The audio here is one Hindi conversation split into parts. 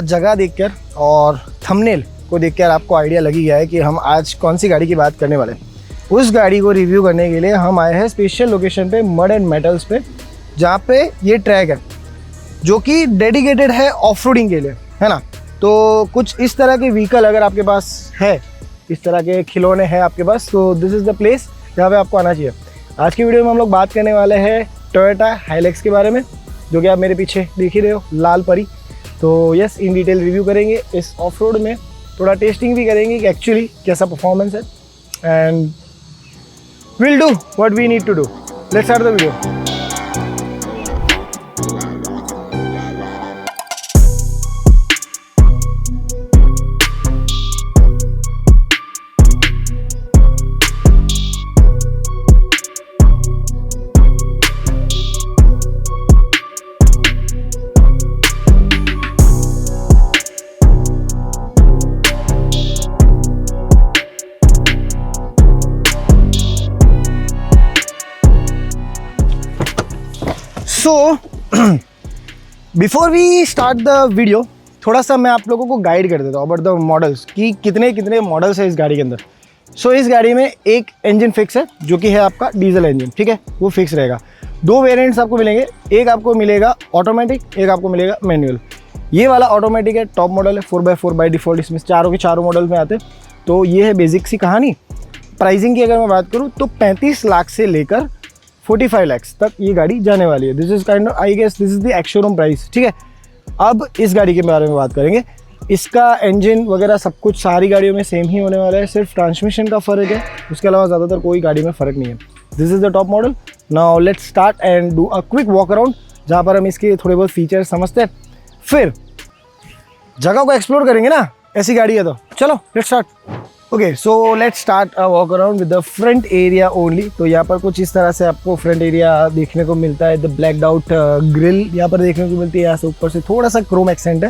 जगह देखकर और थंबनेल को देखकर आपको आइडिया लगी गया है कि हम आज कौन सी गाड़ी की बात करने वाले हैं। उस गाड़ी को रिव्यू करने के लिए हम आए हैं स्पेशल लोकेशन पे, मड एंड मेटल्स पे, जहाँ पे ये ट्रैक है जो कि डेडिकेटेड है ऑफ रोडिंग के लिए, है ना। तो कुछ इस तरह के व्हीकल अगर आपके पास है, इस तरह के खिलौने हैं आपके पास, तो दिस इज़ द प्लेस जहाँ पे आपको आना चाहिए। आज की वीडियो में हम लोग बात करने वाले हैं टोयोटा हाइलक्स के बारे में, जो कि आप मेरे पीछे देख ही रहे हो, लाल परी। तो यस, इन डिटेल रिव्यू करेंगे इस ऑफ रोड में, थोड़ा टेस्टिंग भी करेंगे कि एक्चुअली कैसा परफॉर्मेंस है, and will do what we need to do. Let's start the video. So before we start the video, थोड़ा सा मैं आप लोगों को गाइड कर देता हूँ अबाउट द मॉडल्स कि कितने कितने मॉडल्स है इस गाड़ी के अंदर। सो इस गाड़ी में एक इंजन फिक्स है जो कि है आपका डीजल इंजन, ठीक है, वो फिक्स रहेगा। दो वेरिएंट्स आपको मिलेंगे, एक आपको मिलेगा ऑटोमेटिक, एक आपको मिलेगा मैनुअल। ये वाला ऑटोमेटिक है, टॉप मॉडल है, 4x4 बाई डिफ़ॉल्ट इसमें चारों के चारों मॉडल में आते हैं। तो ये है बेसिक सी कहानी। प्राइसिंग की अगर मैं बात करूँ तो 35 लाख से लेकर 45 लाख तक ये गाड़ी जाने वाली है। This is kind of, I guess this is the ex showroom price, ठीक है। अब इस गाड़ी के बारे में बात करेंगे। इसका इंजन वगैरह सब कुछ सारी गाड़ियों में सेम ही होने वाला है, सिर्फ ट्रांसमिशन का फ़र्क है, उसके अलावा ज़्यादातर कोई गाड़ी में फ़र्क नहीं है। This is the top model. Now let's start and do a quick walk around, जहाँ पर हम इसके थोड़े बहुत फीचर्स समझते हैं, फिर जगह को एक्सप्लोर करेंगे ना, ऐसी गाड़ी है तो चलो let's start. Okay, so let's start a walk around with the front area only. तो यहाँ पर कुछ इस तरह से आपको फ्रंट एरिया देखने को मिलता है। द ब्लैक्ड आउट ग्रिल यहाँ पर देखने को मिलती है, यहाँ से ऊपर से थोड़ा सा क्रोम एक्सेंट है।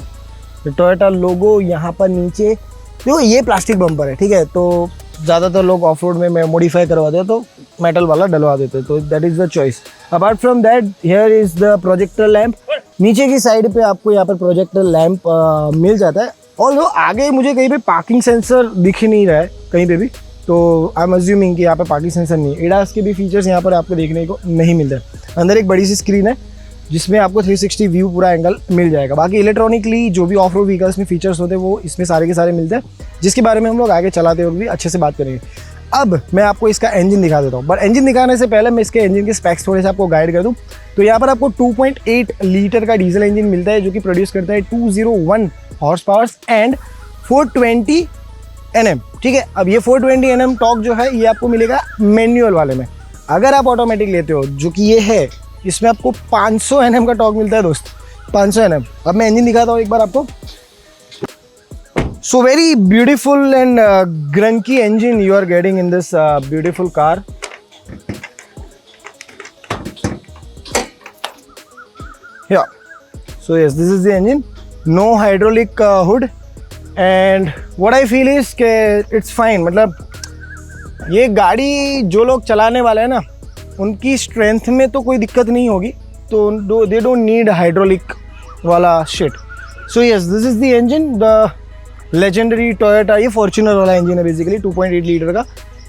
तो टोयोटा लोगो यहाँ पर नीचे, देखो ये प्लास्टिक बम्पर है, ठीक है। तो ज़्यादातर लोग ऑफ रोड में मॉडिफाई करवाते हैं तो मेटल वाला डलवा देते हैं, तो that is the choice. Apart from that here is the projector lamp. नीचे की साइड पे आपको यहाँ पर प्रोजेक्टर लैम्प मिल जाता है। और जो आगे मुझे कहीं पे पार्किंग सेंसर दिख नहीं रहा है कहीं पे भी, तो आई एम अज्यूमिंग कि यहाँ पे पार्किंग सेंसर नहीं है। एडास के भी फीचर्स यहाँ पर आपको देखने को नहीं मिलते हैं। अंदर एक बड़ी सी स्क्रीन है जिसमें आपको 360 व्यू पूरा एंगल मिल जाएगा। बाकी इलेक्ट्रॉनिकली जो भी ऑफ रोड व्हीकल्स में फीचर्स होते हैं वो इसमें सारे के सारे मिलते हैं, जिसके बारे में हम लोग आगे चलाते हुए भी अच्छे से बात करेंगे। अब मैं आपको इसका इंजन दिखा देता हूँ, बट इंजन दिखाने से पहले मैं इसके इंजन के स्पेक्स थोड़े से आपको गाइड कर दूँ। तो यहाँ पर आपको 2.8 लीटर का डीजल इंजन मिलता है जो कि प्रोड्यूस करता है 201 हॉर्स पावर्स एंड 420 Nm, ठीक है। अब ये 420 Nm टॉर्क जो है ये आपको मिलेगा मैनुअल वाले में। अगर आप ऑटोमेटिक लेते हो, जो कि ये है, इसमें आपको 500 Nm का टॉर्क मिलता है दोस्त, 500 Nm। अब मैं इंजन दिखाता हूँ एक बार आपको। सो वेरी ब्यूटीफुल एंड ग्रंकी engine you are getting in this beautiful car. Yeah, so yes, this is the engine. No hydraulic hood and what I feel is कि it's fine। मतलब ये गाड़ी जो लोग चलाने वाले हैं ना, उनकी स्ट्रेंथ में तो कोई दिक्कत नहीं होगी, तो they don't need hydraulic वाला shit. So yes, this is the engine, the legendary Toyota, ये फॉर्च्यूनर वाला इंजन है बेसिकली, 2.8 लीटर का।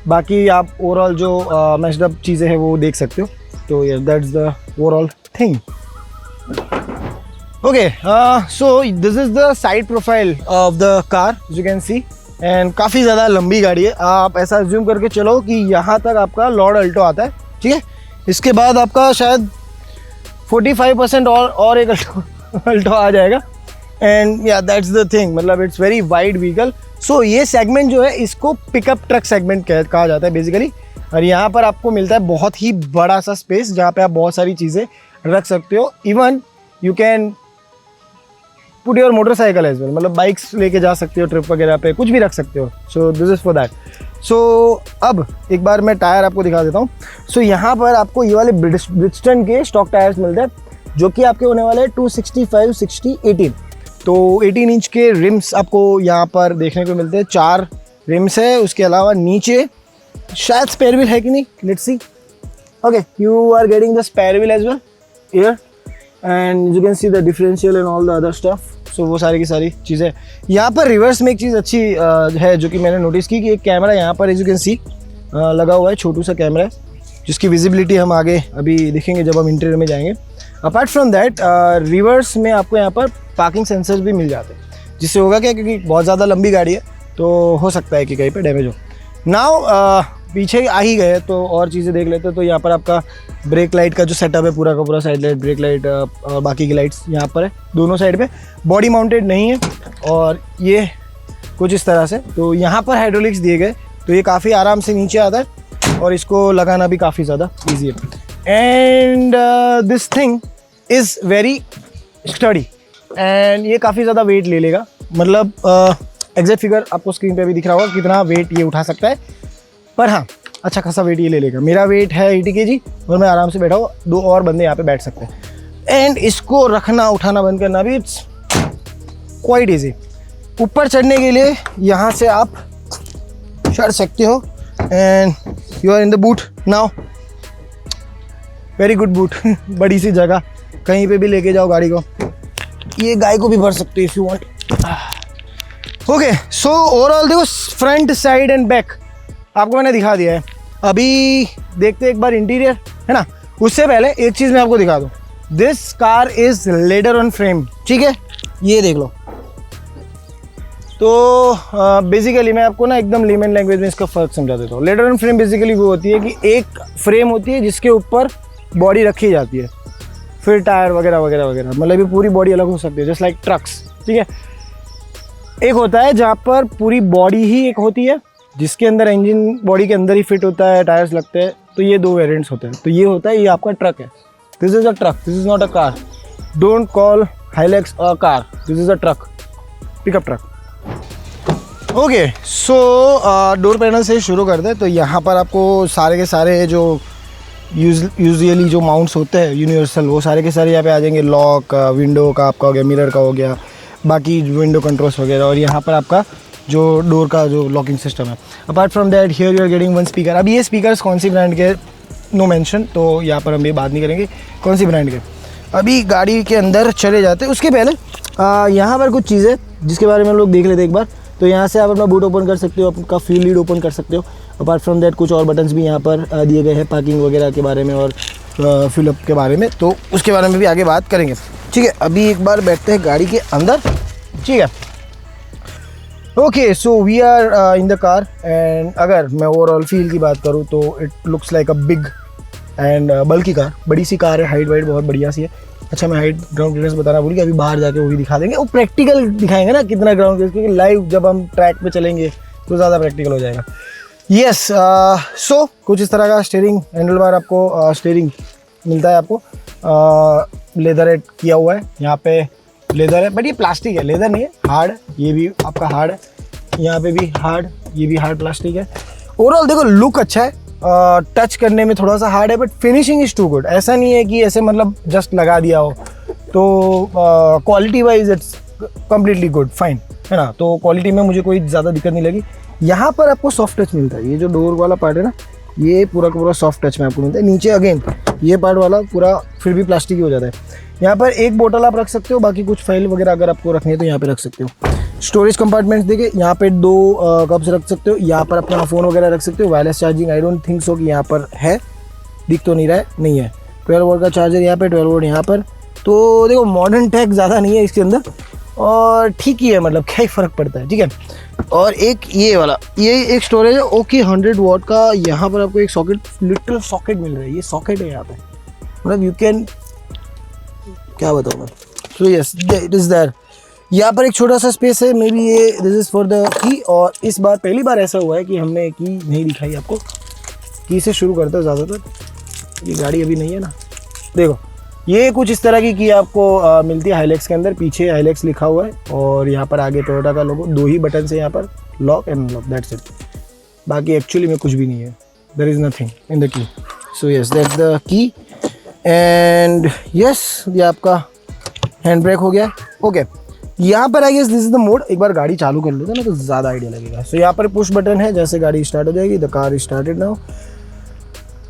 बाकी आप ओवरऑल जो मैच्ड अप चीज़ें हैं वो देख सकते हो। तो yes, that's the overall thing. Okay, so this is the side profile of the car, you can C, and काफ़ी ज़्यादा लंबी गाड़ी है। आप ऐसा अज्यूम करके चलो कि यहाँ तक आपका लॉर्ड अल्टो आता है, ठीक है। इसके बाद आपका शायद 45% और एक अल्टो आ जाएगा, एंड या दैट्स द थिंग। मतलब इट्स वेरी वाइड व्हीकल। सो ये सेगमेंट जो है इसको पिकअप ट्रक सेगमेंट कहा जाता है बेसिकली। और यहाँ पर आपको मिलता है बहुत ही बड़ा सा स्पेस जहाँ पे आप बहुत सारी चीज़ें रख सकते हो। Even you can put your motorcycle as well, मतलब बाइक्स लेके जा सकते हो ट्रिप वगैरह पे, कुछ भी रख सकते हो। So this is for that. So अब एक बार मैं टायर आपको दिखा देता हूँ। सो यहाँ पर आपको ये वाले ब्रिजस्टन के स्टॉक टायर्स मिलते हैं जो कि आपके होने वाले हैं 265, 60, 18। तो 18 इंच के रिम्स आपको यहाँ पर देखने को मिलते हैं, 4 रिम्स है। उसके अलावा नीचे शायद स्पेयर व्हील है कि नहीं, let's see. Okay, you are getting the spare wheel as well here, and you can see the differential and all the other stuff. सो वो सारी की सारी चीज़ें। यहाँ पर रिवर्स में एक चीज़ अच्छी है जो कि मैंने नोटिस की कि एक कैमरा यहाँ पर एज यू कैन सी लगा हुआ है, छोटू सा कैमरा है जिसकी विजिबिलिटी हम आगे अभी देखेंगे जब हम इंटीरियर में जाएंगे। अपार्ट फ्रॉम दैट रिवर्स में आपको यहाँ पर पार्किंग सेंसर्स भी मिल जाते हैं, जिससे होगा क्या, क्योंकि बहुत ज़्यादा लंबी गाड़ी है तो हो सकता है कि कहीं पे डैमेज हो। नाउ पीछे आ ही गए तो और चीज़ें देख लेते हैं। तो यहाँ पर आपका ब्रेक लाइट का जो सेटअप है पूरा का पूरा, साइड लाइट, ब्रेक लाइट और बाकी की लाइट्स यहाँ पर है दोनों साइड पे, बॉडी माउंटेड नहीं है और ये कुछ इस तरह से। तो यहाँ पर हाइड्रोलिक्स दिए गए तो ये काफ़ी आराम से नीचे आता है और इसको लगाना भी काफ़ी ज़्यादा ईजी है। And this thing is very study and ये काफ़ी ज़्यादा वेट ले लेगा, मतलब एग्जैक्ट फिगर आपको स्क्रीन पे भी दिख रहा होगा कितना वेट ये उठा सकता है, पर हाँ अच्छा खासा वेट ये ले लेगा। मेरा वेट है 80 kg और मैं आराम से बैठा हूँ, 2 और बंदे यहाँ पे बैठ सकते हैं। एंड इसको रखना उठाना बंद करना भी इट्स क्वाइट ईजी। ऊपर चढ़ने के लिए यहाँ से आप चढ़ सकते हो and you are in the boot now, very good boot बड़ी सी जगह, कहीं पे भी लेके जाओ गाड़ी को, ये गाय को भी भर सकते हो if you want. Okay so overall देखो फ्रंट साइड एंड बैक आपको मैंने दिखा दिया है। अभी देखते हैं एक बार इंटीरियर, है ना। उससे पहले एक चीज़ मैं आपको दिखा दूँ, this car is leather on frame, ठीक है, ये देख लो। तो बेसिकली मैं आपको ना एकदम लेमन लैंग्वेज में इसका फ़र्क समझा देता हूँ। लेदर ऑन फ्रेम बेसिकली वो होती है कि एक फ्रेम होती है जिसके ऊपर बॉडी रखी जाती है, फिर टायर वगैरह वगैरह वगैरह, मतलब ये पूरी बॉडी अलग हो सकती है जस्ट लाइक ट्रक्स, ठीक है। एक होता है जहाँ पर पूरी बॉडी ही एक होती है जिसके अंदर इंजन बॉडी के अंदर ही फिट होता है, टायर्स लगते हैं, तो ये 2 वेरिएंट्स होते हैं। तो ये होता है, ये आपका ट्रक है, this is a truck, this is not a car, don't call Hilux a car, this is a truck, pickup truck. Okay so door panel से शुरू करते हैं। तो यहाँ पर आपको सारे के सारे जो यूजुअली जो माउंट्स होते हैं यूनिवर्सल, वो सारे के सारे यहाँ पे आ जाएंगे। लॉक, विंडो का आपका हो गया, मिरर का हो गया, बाकी विंडो कंट्रोल्स वगैरह, और यहाँ पर आपका जो डोर का जो लॉकिंग सिस्टम है। Apart from that here you are getting 1 speaker. अब ये स्पीकर्स कौन सी ब्रांड के, नो मेंशन, तो यहाँ पर हम ये बात नहीं करेंगे कौन सी ब्रांड के। अभी गाड़ी के अंदर चले जाते हैं, उसके पहले यहाँ पर कुछ चीज़ें जिसके बारे में हम लोग देख लेते हैं एक बार। तो यहाँ से आप अपना बूट ओपन कर सकते हो, आपका फ्यूल लीड ओपन कर सकते हो। अपार्ट फ्रॉम दैट कुछ और बटन्स भी यहाँ पर दिए गए हैं पार्किंग वगैरह के बारे में और फ्यूल अप के बारे में, तो उसके बारे में भी आगे बात करेंगे, ठीक है। अभी एक बार बैठते हैं गाड़ी के अंदर, ठीक है। Okay so we are in the car and अगर मैं ओवरऑल फील की बात करूँ तो it looks like a big and bulky car, बड़ी सी कार है, हाइट वाइट बहुत बढ़िया सी है। अच्छा मैं हाइट ग्राउंड क्लियरेंस बताना भूल गया, अभी बाहर जाके वो भी दिखा देंगे, वो प्रैक्टिकल दिखाएंगे ना कितना ग्राउंड क्लियरेंस, क्योंकि लाइव जब हम ट्रैक पे चलेंगे तो ज़्यादा प्रैक्टिकल हो जाएगा। यस सो कुछ इस तरह का स्टीयरिंग हैंडल बार आपको स्टीयरिंग मिलता है आपको, लेदर किया हुआ है, यहाँ पे लेदर है बट ये प्लास्टिक है, लेदर नहीं है, हार्ड, ये भी आपका हार्ड है, यहाँ पे भी हार्ड, ये भी हार्ड प्लास्टिक है। ओवरऑल देखो लुक अच्छा है, टच करने में थोड़ा सा हार्ड है but finishing is too good. ऐसा नहीं है कि ऐसे मतलब जस्ट लगा दिया हो, तो quality wise it's completely good, fine, है ना। तो क्वालिटी में मुझे कोई ज़्यादा दिक्कत नहीं लगी। यहाँ पर आपको सॉफ्ट टच मिलता है, ये जो डोर वाला पार्ट है ना, ये पूरा का पूरा सॉफ्ट टच में आपको मिलता है। नीचे अगेन ये पार्ट वाला पूरा फिर भी प्लास्टिक ही हो जाता है। यहाँ पर एक बोतल आप रख सकते हो, बाकी कुछ फाइल वगैरह अगर आपको रखनी है तो यहाँ पे रख सकते हो। स्टोरेज कंपार्टमेंट्स देखिए, यहाँ पे 2 कप्स रख सकते हो, यहाँ पर अपना फ़ोन वगैरह रख सकते हो। Wireless charging I don't think so कि यहाँ पर है, दिख तो नहीं रहा है, नहीं है। 12 वोल्ट का चार्जर यहाँ पे, 12 वोल्ट यहाँ पर। तो देखो मॉडर्न टेक ज़्यादा नहीं है इसके अंदर और ठीक ही है, मतलब क्या ही फ़र्क पड़ता है, ठीक है। और एक ये वाला, ये एक स्टोरेज है ओके 100 वॉट का। यहाँ पर आपको एक सॉकेट, लिटिल सॉकेट मिल रहा है, ये सॉकेट है यहाँ पे, मतलब यू कैन, क्या बताऊँ मैं। So yes it is there. यहाँ पर एक छोटा सा स्पेस है, मे बी ये this is for the key. और इस बार पहली बार ऐसा हुआ है कि हमने की नहीं दिखाई आपको, की से शुरू करते हैं ज़्यादातर, ये गाड़ी अभी नहीं है ना। देखो ये कुछ इस तरह की आपको मिलती है हाइलैक्स के अंदर, पीछे हाइलैक्स लिखा हुआ है और यहाँ पर आगे टोयोटा का लोगो, 2 ही बटन से यहाँ पर lock and unlock, that's it. बाकी एक्चुअली में कुछ भी नहीं है, there is nothing in the key. So yes that's the key and yes ये आपका हैंड ब्रेक हो गया। ओके यहाँ पर I guess this is the mode. एक बार गाड़ी चालू कर लेते हैं ना तो ज़्यादा आइडिया लगेगा। सो यहाँ पर पुश बटन है, जैसे गाड़ी स्टार्ट हो जाएगी, the car started now.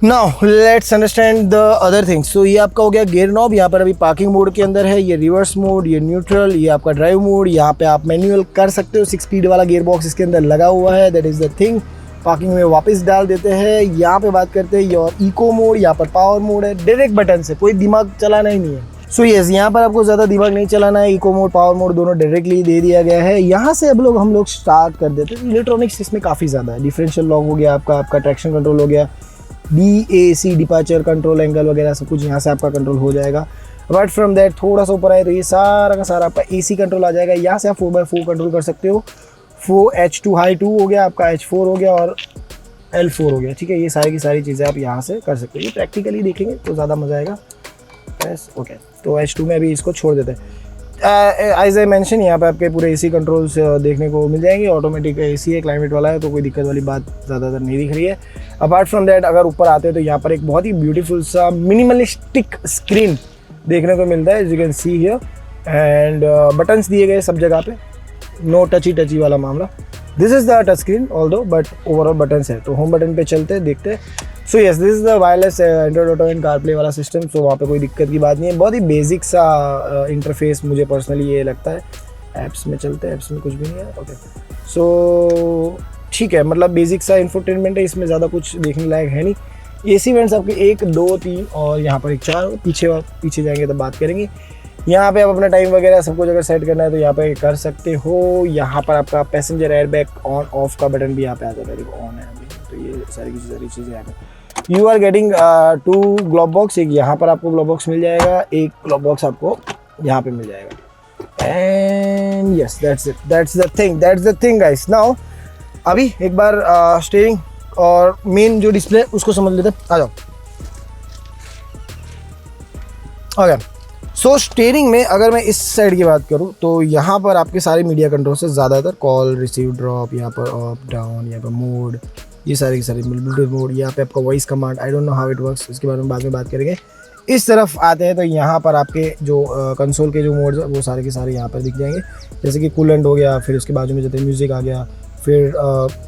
Now let's understand the other things. तो ये आपका हो गया गियर नॉब, यहाँ पर अभी पार्किंग मोड के अंदर है, ये रिवर्स मोड, ये न्यूट्रल, ये आपका ड्राइव मोड, यहाँ पे आप मैनुअल कर सकते हो। 6 स्पीड वाला गियर बॉक्स इसके अंदर लगा हुआ है, that is the thing. Parking में वापस डाल देते हैं। यहाँ पे बात करते हैं योर इको मोड, यहाँ पर पावर मोड है, डायरेक्ट बटन से, कोई दिमाग चलाना ही नहीं है। सो यस, यहाँ पर आपको ज़्यादा दिमाग नहीं चलाना है। इको मोड, पावर मोड दोनों डायरेक्टली दे दिया गया है। यहाँ से अब हम लोग स्टार्ट कर देते हैं। इलेक्ट्रॉनिक्स इसमें काफ़ी ज़्यादा है। डिफरेंशियल लॉक हो गया आपका ट्रैक्शन कंट्रोल हो गया, DAC डिपार्चर कंट्रोल, एंगल वगैरह सब कुछ यहाँ से आपका कंट्रोल हो जाएगा। अपार्ट फ्रॉम दैट थोड़ा सा ऊपर आए तो ये सारा का सारा आपका AC कंट्रोल आ जाएगा। यहाँ से आप 4x4 कंट्रोल कर सकते हो। 4H2 हाई 2 हो गया आपका, H4 हो गया और L4 हो गया, ठीक है। ये सारी की सारी चीज़ें आप यहाँ से कर सकते हो। ये प्रैक्टिकली देखेंगे तो ज़्यादा मज़ा आएगा। Yes, okay. तो H2 में अभी इसको छोड़ देते हैं। एज आई मेंशन, यहाँ पे आपके पूरे AC कंट्रोल्स देखने को मिल जाएंगे। ऑटोमेटिक AC है, क्लाइमेट वाला है, तो कोई दिक्कत वाली बात ज़्यादातर नहीं दिख रही है। अपार्ट फ्रॉम दैट अगर ऊपर आते हैं तो यहाँ पर एक बहुत ही ब्यूटीफुल सा मिनिमलिस्टिक स्क्रीन देखने को मिलता है, as you can see here. And buttons दिए गए सब जगह पे, नो टची वाला मामला। This is the touch screen although, but overall buttons है। तो होम बटन पे चलते हैं, देखते हैं। So yes, this is the wireless Android Auto and CarPlay वाला सिस्टम। सो वहाँ पे कोई दिक्कत की बात नहीं है। बहुत ही बेसिक सा इंटरफेस मुझे पर्सनली ये लगता है। ऐप्स में चलते हैं, ऐप्स में कुछ भी नहीं है, ओके। सो ठीक है, मतलब बेसिक सा इंफोटेनमेंट है, इसमें ज़्यादा कुछ देखने लायक है नहीं। AC वेंट्स आपके 1, 2, 3 और यहाँ पर एक 4, पीछे जाएंगे तब बात करेंगे। यहाँ पे आप अपना टाइम वगैरह सब कुछ अगर सेट करना है तो यहाँ पे कर सकते हो। यहाँ पर आपका पैसेंजर एयरबैग ऑन ऑफ का बटन भी यहाँ पे आ जाता है, देखो ऑन है अभी। तो ये सारी चीज़ें यहाँ पे। You are getting 2 glove box, एक यहाँ पर आपको ग्लोव बॉक्स मिल जाएगा, एक ग्लोव बॉक्स आपको यहाँ पे मिल जाएगा। And yes, that's the thing guys. Now अभी एक बार स्टीयरिंग और मेन जो डिस्प्ले उसको समझ लेते हैं, आ जाओ। ओके, सो स्टीयरिंग में अगर मैं इस साइड की बात करूं तो यहाँ पर आपके सारे मीडिया कंट्रोल से ज़्यादातर कॉल, रिसीव, ड्रॉप, यहाँ पर अप डाउन, यहाँ पर मोड, ये सारी की सारी ब्लूटूथ मोड, यहाँ पे आपका voice command, I don't know how it works, इसके बारे में बाद में बात करेंगे। इस तरफ आते हैं तो यहाँ पर आपके जो कंसोल के जो मोड्स हैं वो सारे के सारे यहाँ पर दिख जाएंगे। जैसे कि कूलेंट हो गया, फिर उसके बाजू में जैसे म्यूज़िक आ गया, फिर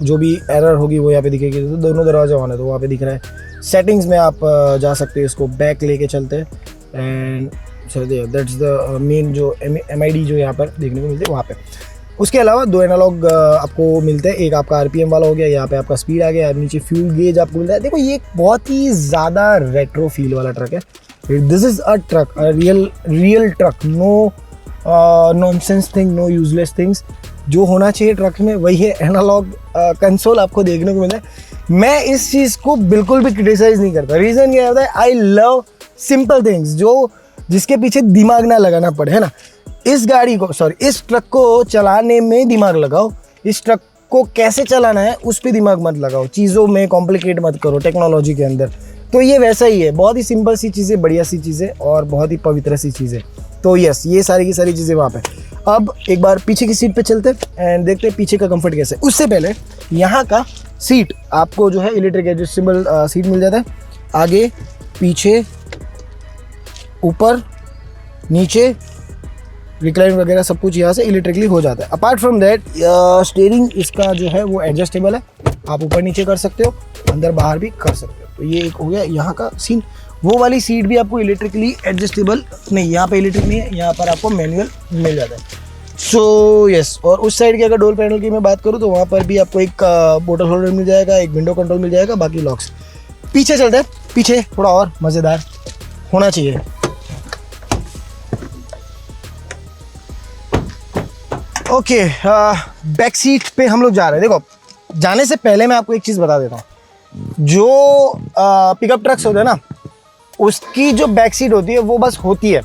जो भी एरर होगी वो यहाँ पे दिखेगी। तो दोनों दरवाजे ऑन है तो वहाँ पे दिख रहा है। सेटिंग्स में आप जा सकते हो, इसको बैक लेके चलते हैं। And so that's the main जो MID जो यहाँ पर देखने को मिलते हैं वहाँ पे। उसके अलावा 2 एनालॉग आपको मिलते हैं, एक आपका RPM वाला हो गया, यहाँ पे आपका स्पीड आ गया, नीचे फ्यूल गेज आपको मिलता है। देखो ये एक बहुत ही ज़्यादा रेट्रो फील वाला ट्रक है। This is a truck, a real truck, no nonsense thing, no useless things. जो होना चाहिए ट्रक में वही है। एनालॉग कंसोल आपको देखने को मिलता है। मैं इस चीज़ को बिल्कुल भी क्रिटिसाइज नहीं करता। रीज़न क्या होता है, आई लव सिंपल थिंग्स, जो जिसके पीछे दिमाग ना लगाना पड़े, है ना। इस ट्रक को चलाने में दिमाग लगाओ। इस ट्रक को कैसे चलाना है उस पर दिमाग मत लगाओ, चीज़ों में कॉम्प्लिकेट मत करो टेक्नोलॉजी के अंदर। तो ये वैसा ही है, बहुत ही सिंपल सी चीज़ें, बढ़िया सी चीज़ें और बहुत ही पवित्र सी चीज़ें। तो यस, ये सारी की सारी चीज़ें वहाँ पे। अब एक बार पीछे की सीट पे चलते हैं एंड देखते हैं पीछे का कंफर्ट कैसे। उससे पहले यहाँ का सीट आपको जो है इलेक्ट्रिक एडजस्टेबल सीट मिल जाता है। आगे, पीछे, ऊपर, नीचे, रिक्लाइन वगैरह सब कुछ यहाँ से इलेक्ट्रिकली हो जाता है। अपार्ट फ्रॉम दैट स्टीयरिंग इसका जो है वो एडजस्टेबल है, आप ऊपर नीचे कर सकते हो, अंदर बाहर भी कर सकते हो। तो ये एक हो गया यहाँ का सीन। वो वाली सीट भी आपको इलेक्ट्रिकली एडजस्टेबल नहीं, यहाँ पे इलेक्ट्रिक नहीं है, यहाँ पर आपको मैनुअल मिल जाता है। सो यस, और उस साइड की अगर डोर पैनल की मैं बात करूँ तो वहाँ पर भी आपको एक बोतल होल्डर मिल जाएगा, एक विंडो कंट्रोल मिल जाएगा, बाकी लॉक्स। पीछे चलते हैं, पीछे थोड़ा और मज़ेदार होना चाहिए। ओके, बैक सीट पे हम लोग जा रहे हैं। देखो, जाने से पहले मैं आपको एक चीज़ बता देता हूँ। जो पिकअप ट्रक्स होते हैं ना, उसकी जो बैक सीट होती है वो बस होती है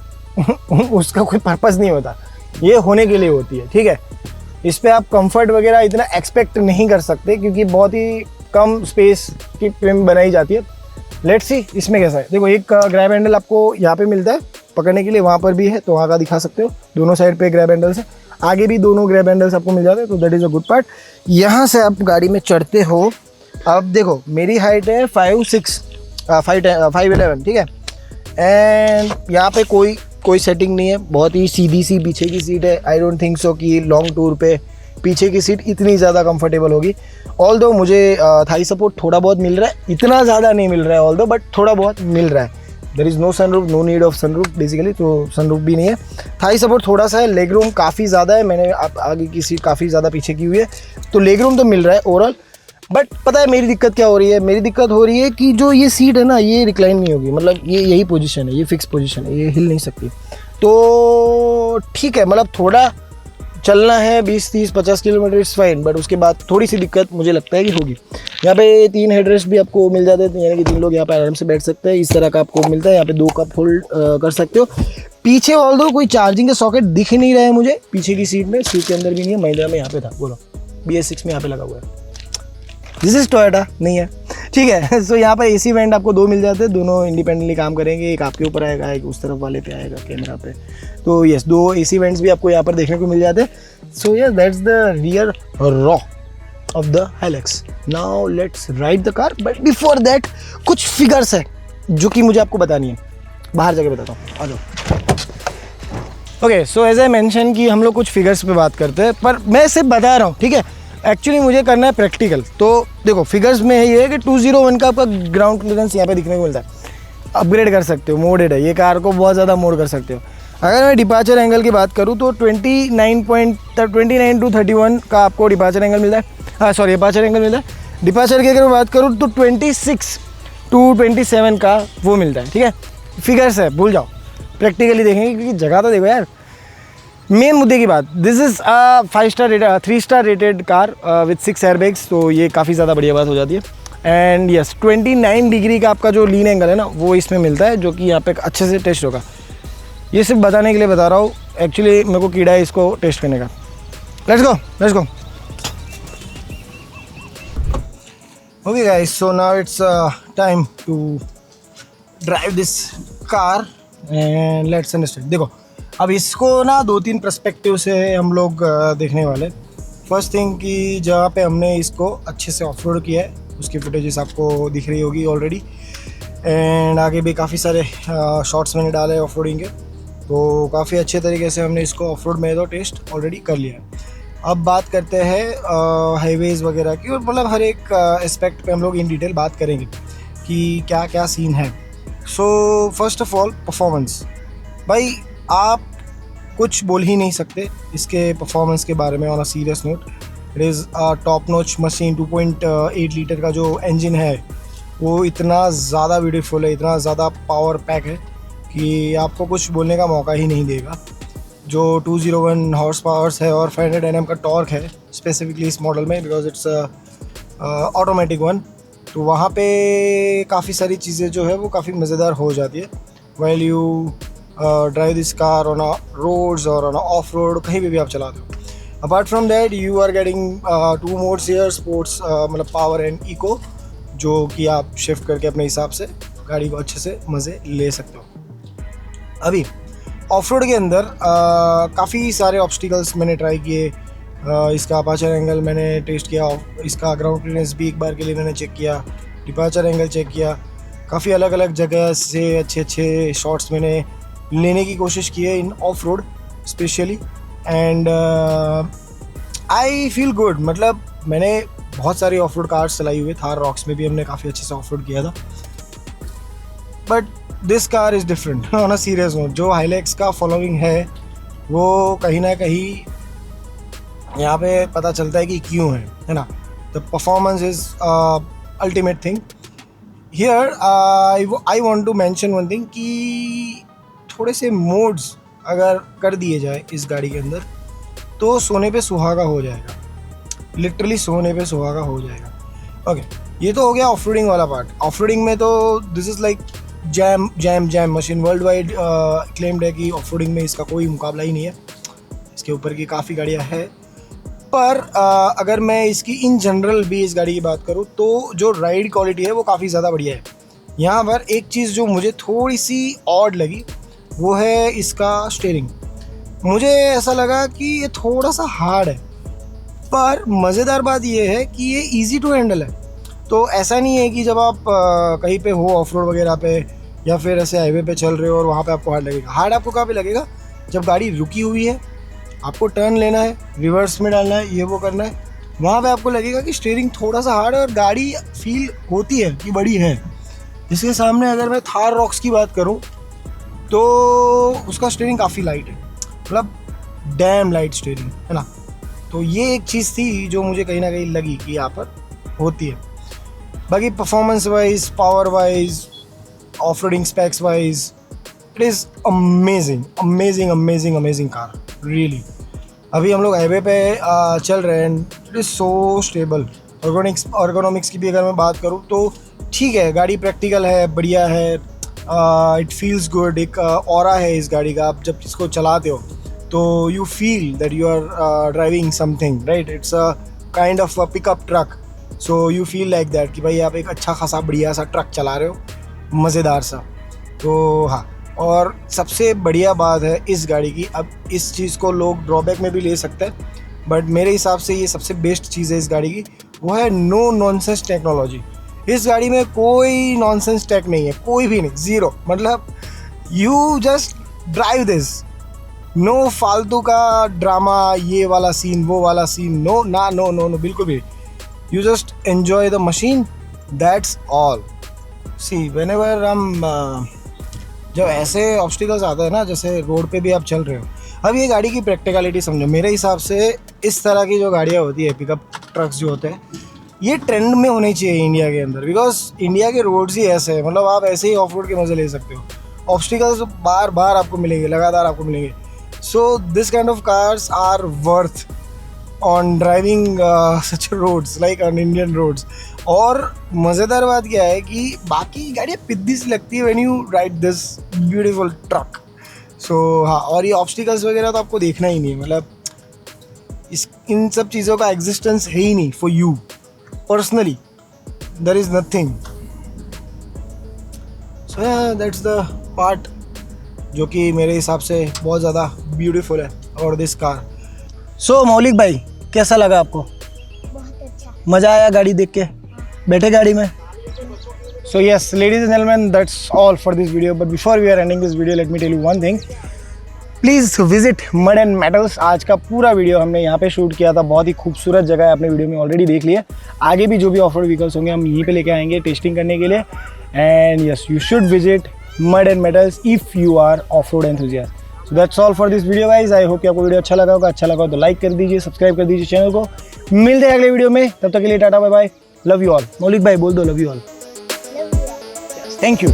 उसका कोई पर्पस नहीं होता, ये होने के लिए होती है, ठीक है। इस पे आप कंफर्ट वगैरह इतना एक्सपेक्ट नहीं कर सकते क्योंकि बहुत ही कम स्पेस की फ्रेम बनाई जाती है। लेट्स सी इसमें कैसा है। देखो, एक ग्रैब हैंडल आपको यहाँ पे मिलता है पकड़ने के लिए, वहाँ पर भी है तो वहाँ का दिखा सकते हो। दोनों साइड पे ग्रैब हैंडल्स है, आगे भी दोनों ग्रैब हैंडल्स आपको मिल जाते हैं, तो that is a good part. यहाँ से आप गाड़ी में चढ़ते हो। अब देखो, मेरी हाइट है 5'11", ठीक है। एंड यहाँ पे कोई सेटिंग नहीं है, बहुत ही सीधी सी पीछे की सीट है। आई डोंट थिंक सो कि लॉन्ग टूर पे पीछे की सीट इतनी ज़्यादा कंफर्टेबल होगी। ऑल दो मुझे थाई सपोर्ट थोड़ा बहुत मिल रहा है, इतना ज़्यादा नहीं मिल रहा है ऑल दो, बट थोड़ा बहुत मिल रहा है। There is no sunroof, no need of sunroof basically, तो सनरूफ भी नहीं है। थाई सपोर्ट थोड़ा सा है, लेग रूम काफ़ी ज़्यादा है, मैंने आगे की सीट काफ़ी ज़्यादा पीछे की हुई है, तो लेग रूम तो मिल रहा है ओवरऑल। बट पता है मेरी दिक्कत क्या हो रही है? मेरी दिक्कत हो रही है कि जो ये सीट है ना, ये रिक्लाइन नहीं होगी, मतलब ये यही पोजीशन है, ये फिक्स पोजीशन है, ये हिल नहीं सकती। तो ठीक है, मतलब थोड़ा चलना है 20-30-50 किलोमीटर इट्स फाइन, बट उसके बाद थोड़ी सी दिक्कत मुझे लगता है कि होगी। यहाँ पे 3 हेडरेस्ट भी आपको मिल जाते हैं, यानी कि 3 लोग यहाँ पे आराम से बैठ सकते हैं, इस तरह का आपको मिलता है। यहाँ पे 2 कप होल्ड कर सकते हो। पीछे ऑल दो कोई चार्जिंग का सॉकेट दिख नहीं रहा है मुझे पीछे की सीट में, सीट के अंदर भी नहीं है। महिंद्रा में यहाँ पे था, बोलो BS6 में यहाँ पे लगा हुआ है। दिस इज टोयोटा नहीं है, ठीक है। सो यहाँ पर AC वेंट आपको 2 मिल जाते हैं, दोनों इंडिपेंडेंटली काम करेंगे, एक आपके ऊपर आएगा, एक उस तरफ वाले पे आएगा कैमरा पे। तो यस, 2 AC वेंट्स भी आपको यहाँ पर देखने को मिल जाते हैं। So yes, that's the rear raw of the Hilux. Now let's ride the car, but before that कुछ फिगर्स है जो कि मुझे आपको बतानी है, बाहर जाके बताता हूँ, आ जाओ। Okay, so as I mention कि हम लोग कुछ फिगर्स पे बात करते हैं, पर मैं सिर्फ बता रहा हूँ, ठीक है। एक्चुअली मुझे करना है प्रैक्टिकल। तो देखो फिगर्स में ये है कि 201 का आपका ग्राउंड क्लियरेंस यहाँ पे दिखने को मिलता है। अपग्रेड कर सकते हो, मोडेड है, ये कार को बहुत ज़्यादा मोड कर सकते हो। अगर मैं डिपार्चर एंगल की बात करूँ तो 29 to 31 का आपको डिपार्चर एंगल मिलता है, हाँ सॉरी अपार्चर एंगल मिलता है। डिपार्चर की अगर मैं बात करूँ तो 26 to 27 का वो मिलता है, ठीक है। फिगर्स है, भूल जाओ, प्रैक्टिकली देखेंगे, क्योंकि जगह तो देखो यार। मेन मुद्दे की बात, this is 3 star rated car with 6 airbags, तो ये काफ़ी ज़्यादा बढ़िया बात हो जाती है। एंड यस 29 डिग्री का आपका जो लीन एंगल है ना, वो इसमें मिलता है, जो कि यहाँ पे अच्छे से टेस्ट होगा। ये सिर्फ बताने के लिए बता रहा हूँ, एक्चुअली मेरे को कीड़ा है इसको टेस्ट करने का। Let's go. Okay guys, so now it's time to drive this car and let's understand. देखो अब इसको ना 2-3 पर्सपेक्टिव से हम लोग देखने वाले। फर्स्ट थिंग कि जहाँ पे हमने इसको अच्छे से ऑफ रोड किया है, उसकी फुटेजेस आपको दिख रही होगी ऑलरेडी। एंड आगे भी काफ़ी सारे शॉट्स मैंने डाले हैं ऑफ रोडिंग के, तो काफ़ी अच्छे तरीके से हमने इसको ऑफ रोड में तो टेस्ट ऑलरेडी कर लिया है। अब बात करते हैं हाईवेज़ वगैरह की, और मतलब हर एक एस्पेक्ट पे हम लोग इन डिटेल बात करेंगे कि क्या क्या सीन है। So first of all performance, भाई आप कुछ बोल ही नहीं सकते इसके परफॉर्मेंस के बारे में। On a serious note, it is a top notch machine. 2.8 litre का जो इंजन है वो इतना ज़्यादा ब्यूटीफुल है, इतना ज़्यादा पावर पैक है कि आपको कुछ बोलने का मौका ही नहीं देगा। जो 201 हॉर्स पावर्स है और 500 Nm का टॉर्क है स्पेसिफिकली इस मॉडल में, बिकॉज इट्स ऑटोमेटिक वन, तो वहाँ पे काफ़ी सारी चीज़ें जो है वो काफ़ी मज़ेदार हो जाती है while you drive this car on a roads और ऑन अ ऑफ रोड, कहीं भी आप चलाते हो। Apart from that you are getting 2 modes here, sports मतलब पावर एंड इको, जो कि आप शिफ्ट करके अपने हिसाब से गाड़ी को अच्छे से मज़े ले सकते हो। अभी ऑफ रोड के अंदर काफ़ी सारे ऑब्स्टिकल्स मैंने ट्राई किए। इसका अपार्चर एंगल मैंने टेस्ट किया, इसका ग्राउंड क्लियरेंस भी एक बार के लिए मैंने चेक किया, डिपार्चर एंगल चेक किया, काफ़ी अलग अलग जगह से अच्छे शॉट्स मैंने लेने की कोशिश की है in off road specially. And I feel good, मतलब मैंने बहुत सारी ऑफ रोड कार्स चलाई हुई, थार रॉक्स में भी हमने काफ़ी अच्छे से ऑफ रोड किया था, but this car is different on a serious note. जो हाइलैक्स का फॉलोइंग है वो कहीं ना कहीं यहाँ पे पता चलता है कि क्यों है ना। The performance is ultimate thing here. I want to mention one thing कि थोड़े से मोड्स अगर कर दिए जाए इस गाड़ी के अंदर तो सोने पे सुहागा हो जाएगा, लिटरली सोने पे सुहागा हो जाएगा। ओके, ये तो हो गया ऑफ रोडिंग वाला पार्ट। ऑफ रोडिंग में तो this is like jam machine. World wide claimed है कि ऑफ रोडिंग में इसका कोई मुकाबला ही नहीं है, इसके ऊपर की काफ़ी गाड़ियाँ हैं। पर अगर मैं इसकी इन जनरल भी इस गाड़ी की बात करूँ तो जो राइड क्वालिटी है वो काफ़ी ज़्यादा बढ़िया है। यहाँ पर एक चीज़ जो मुझे थोड़ी सी ऑड लगी वो है इसका स्टीयरिंग। मुझे ऐसा लगा कि ये थोड़ा सा हार्ड है, पर मज़ेदार बात ये है कि ये इजी टू हैंडल है। तो ऐसा नहीं है कि जब आप कहीं पे हो ऑफ रोड वगैरह पे या फिर ऐसे हाईवे पे चल रहे हो और वहाँ पे आपको हार्ड लगेगा। हार्ड आपको कहाँ पे लगेगा? जब गाड़ी रुकी हुई है, आपको टर्न लेना है, रिवर्स में डालना है, ये वो करना है, वहाँ पे आपको लगेगा कि स्टीयरिंग थोड़ा सा हार्ड है और गाड़ी फील होती है कि बड़ी है। इसके सामने अगर मैं थार रॉक्स की बात करूँ तो उसका स्टीयरिंग काफ़ी लाइट है, मतलब डैम लाइट स्टीयरिंग है ना। तो ये एक चीज़ थी जो मुझे कहीं ना कहीं लगी कि यहाँ पर होती है। बाकी performance wise, power wise, off roading specs wise, it is amazing amazing amazing amazing car really. अभी हम लोग हाईवे पे चल रहे हैं, it is so stable. Ergonomics की भी अगर मैं बात करूँ तो ठीक है, गाड़ी प्रैक्टिकल है, बढ़िया है, इट फील्स गुड। एक ऑरा है इस गाड़ी का, आप जब इसको चलाते हो तो you feel that you are driving something, right. It's a kind of a pickup truck, so you feel like that कि भाई आप एक अच्छा खासा बढ़िया सा ट्रक चला रहे हो, मज़ेदार सा। तो हाँ, और सबसे बढ़िया बात है इस गाड़ी की, अब इस चीज़ को लोग ड्रॉबैक में भी ले सकते हैं, बट मेरे हिसाब से ये सबसे बेस्ट चीज़ है इस गाड़ी की, वो है नो नॉनसेंस टेक्नोलॉजी। इस गाड़ी में कोई नॉनसेंस टेक नहीं है, कोई भी नहीं, ज़ीरो। मतलब you just drive this, no फालतू का ड्रामा, ये वाला सीन वो वाला सीन, नो ना, नो नो नो, बिल्कुल भी। You just enjoy the machine, that's all. See whenever हम जब ऐसे ऑब्स्टिकल्स आते हैं ना, जैसे रोड पे भी आप चल रहे हो, अब ये गाड़ी की प्रैक्टिकलिटी समझो। मेरे हिसाब से इस तरह की जो गाड़ियाँ होती है, पिकअप ट्रक्स जो होते हैं, ये ट्रेंड में होनी चाहिए इंडिया के अंदर, बिकॉज इंडिया के रोड्स ही ऐसे हैं। मतलब आप ऐसे ही ऑफ रोड के मज़े ले सकते हो, ऑब्स्टिकल्स बार बार आपको मिलेंगे, लगातार आपको मिलेंगे। So this kind of cars are worth on driving such roads like on Indian roads. और मज़ेदार बात क्या है कि बाकी गाड़ियाँ पिद्दी सी लगती है when you ride this beautiful truck. So हाँ, और ये ऑब्स्टिकल्स वगैरह तो आपको देखना ही नहीं है, मतलब इन सब चीज़ों का एग्जिस्टेंस है ही नहीं for you personally, there is nothing. So that's the part जो कि मेरे हिसाब से बहुत ज़्यादा ब्यूटीफुल है और दिस कार। सो मौलिक भाई, कैसा लगा आपको? बहुत अच्छा। मज़ा आया गाड़ी देख के? बैठे गाड़ी में? So yes, ladies and gentlemen, that's all for this video. But before we are ending this video, let me tell you one thing. Please visit Mud and Metals. आज का पूरा वीडियो हमने यहाँ पे शूट किया था, बहुत ही खूबसूरत जगह है, आपने वीडियो में ऑलरेडी देख लिया। आगे भी जो भी ऑफ रोड व्हीकल्स होंगे हम यहीं पे लेके आएंगे टेस्टिंग करने के लिए। And yes, you should visit Mud and Metals if you are off-road enthusiast. So that's all for this video guys. I hope कि आपको वीडियो अच्छा लगा होगा। अच्छा लगा हो तो लाइक कर दीजिए, सब्सक्राइब कर दीजिए चैनल को। मिलते हैं अगले वीडियो में, तब तक के लिए tata bye bye, love you all. Maulik भाई बोल दो love you all. Love you. Thank you.